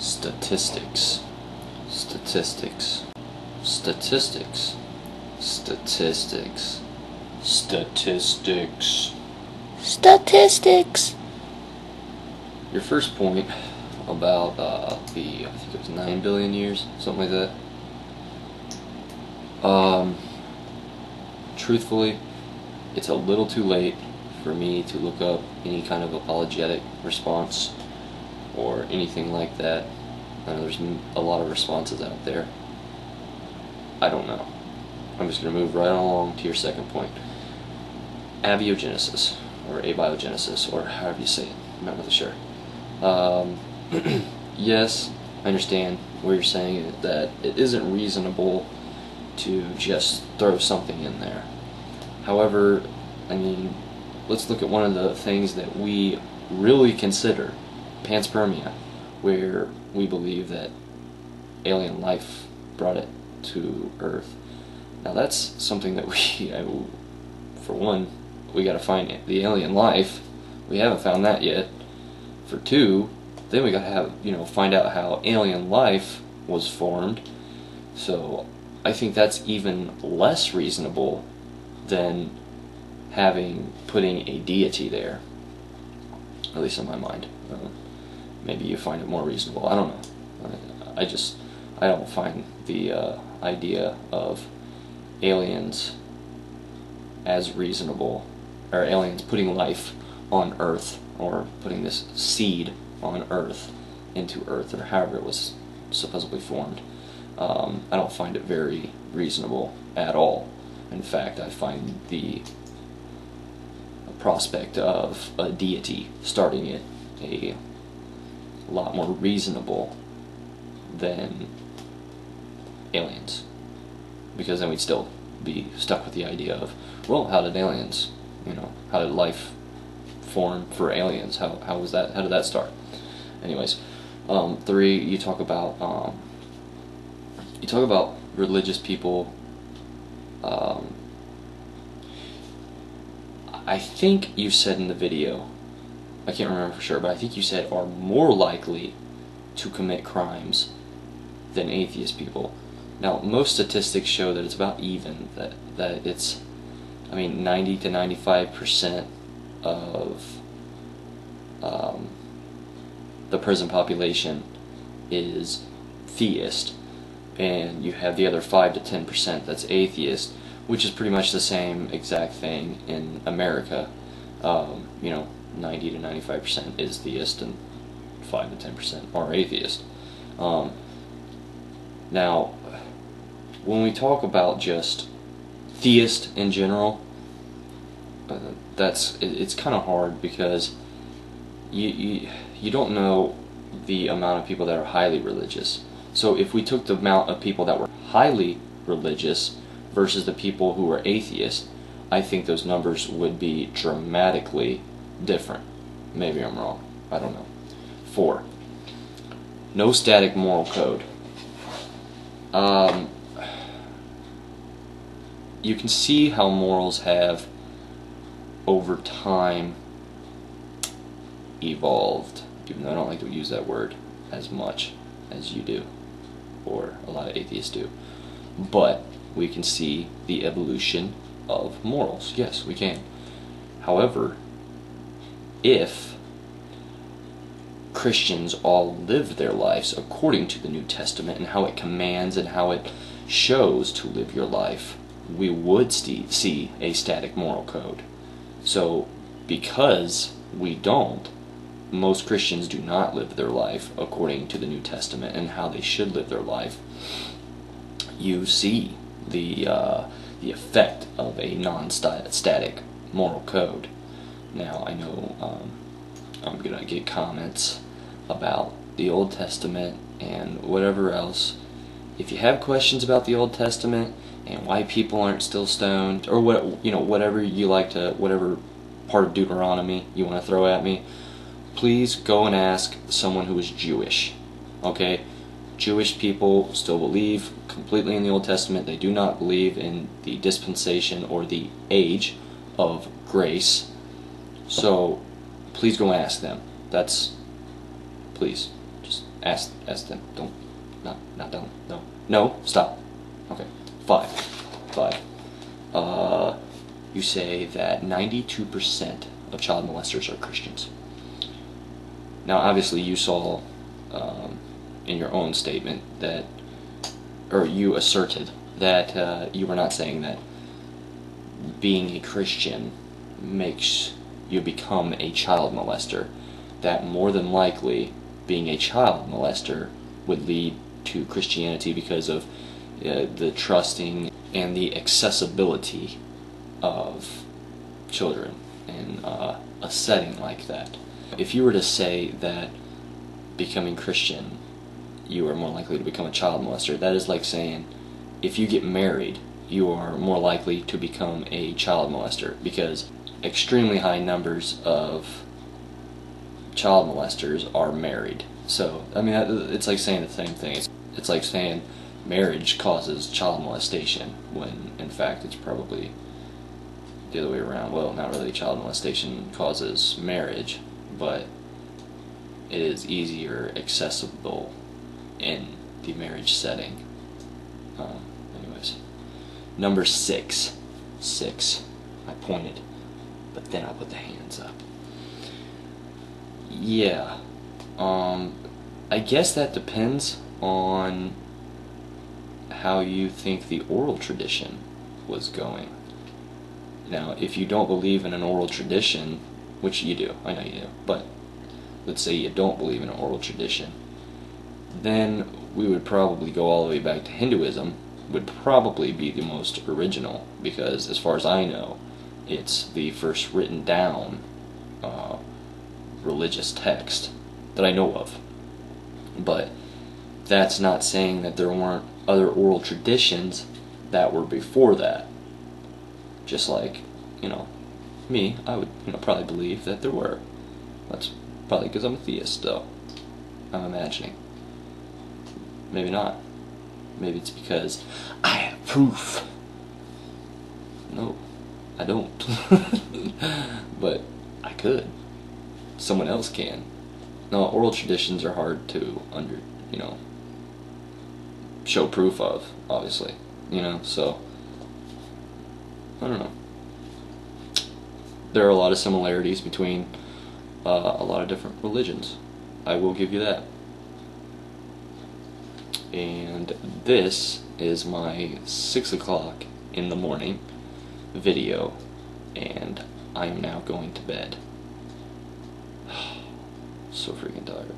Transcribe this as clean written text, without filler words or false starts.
Statistics. Statistics. Statistics. Statistics. Statistics. Statistics. Your first point about I think it was 9 billion years, something like that. Truthfully, it's a little too late for me to look up any kind of apologetic response or anything like that. I know there's a lot of responses out there. I don't know. I'm just going to move right along to your second point. Abiogenesis, or abiogenesis, or however you say it. I'm not really sure. Yes, I understand what you're saying, that it isn't reasonable to just throw something in there. However, I mean, let's look at one of the things that we really consider, panspermia, where we believe that alien life brought it to Earth. Now that's something that for one, we gotta find the alien life. We haven't found that yet. For two, then we gotta find out how alien life was formed. So I think that's even less reasonable than putting a deity there. At least in my mind. Maybe you find it more reasonable. I don't know. I don't find the idea of aliens as reasonable, or aliens putting life on Earth, or putting this seed on Earth into Earth, or however it was supposedly formed. I don't find it very reasonable at all. In fact, I find the prospect of a deity starting it a lot more reasonable than aliens, because then we'd still be stuck with the idea of, well, how did aliens, how did life form for aliens? How was that? How did that start? Anyways, 3, you talk about religious people. I think you said in the video, I can't remember for sure, but I think you said are more likely to commit crimes than atheist people. Now, most statistics show that it's about even, that it's, 90 to 95% of the prison population is theist, and you have the other 5 to 10% that's atheist, which is pretty much the same exact thing in America. 90 to 95% is theist, and 5 to 10% are atheist. Now, when we talk about just theist in general, it's kind of hard, because you don't know the amount of people that are highly religious. So if we took the amount of people that were highly religious versus the people who were atheists, I think those numbers would be dramatically different. Maybe I'm wrong. I don't know. 4. No static moral code. You can see how morals have, over time, evolved, even though I don't like to use that word as much as you do, or a lot of atheists do. But we can see the evolution of morals. Yes, we can. However, if Christians all lived their lives according to the New Testament and how it commands and how it shows to live your life, we would see a static moral code. So, because we don't, most Christians do not live their life according to the New Testament and how they should live their life, you see the effect of a non-static moral code. Now, I know I'm going to get comments about the Old Testament and whatever else. If you have questions about the Old Testament and why people aren't still stoned, or whatever you like to, whatever part of Deuteronomy you want to throw at me, please go and ask someone who is Jewish. Okay? Jewish people still believe completely in the Old Testament. They do not believe in the dispensation or the age of grace. So please go ask them. Please, just Ask them. Don't. Not don't. No. No. Stop. Okay. 5. You say that 92% of child molesters are Christians. Now, obviously, you saw in your own statement that, or you asserted that you were not saying that being a Christian makes you become a child molester. That more than likely, being a child molester would lead to Christianity because of the trusting and the accessibility of children in a setting like that. If you were to say that becoming Christian, you are more likely to become a child molester, that is like saying if you get married, you are more likely to become a child molester, because extremely high numbers of child molesters are married. So, I mean, it's like saying the same thing. It's like saying marriage causes child molestation, when in fact it's probably the other way around. Well, not really. Child molestation causes marriage, but it is easier accessible in the marriage setting. Anyways, number 6. I pointed, but then I put the hands up. Yeah. I guess that depends on how you think the oral tradition was going. Now, if you don't believe in an oral tradition, which you do, I know you do, but let's say you don't believe in an oral tradition, then we would probably go all the way back to Hinduism, would probably be the most original, because as far as I know, it's the first written down religious text that I know of. But that's not saying that there weren't other oral traditions that were before that. Just like, me, I would probably believe that there were. That's probably because I'm a theist, though. I'm imagining. Maybe not. Maybe it's because I have proof. No, I don't. But I could. Someone else can. No, oral traditions are hard to show proof of, obviously. So I don't know. There are a lot of similarities between a lot of different religions. I will give you that. And this is my 6 o'clock in the morning video, and I am now going to bed. So freaking tired.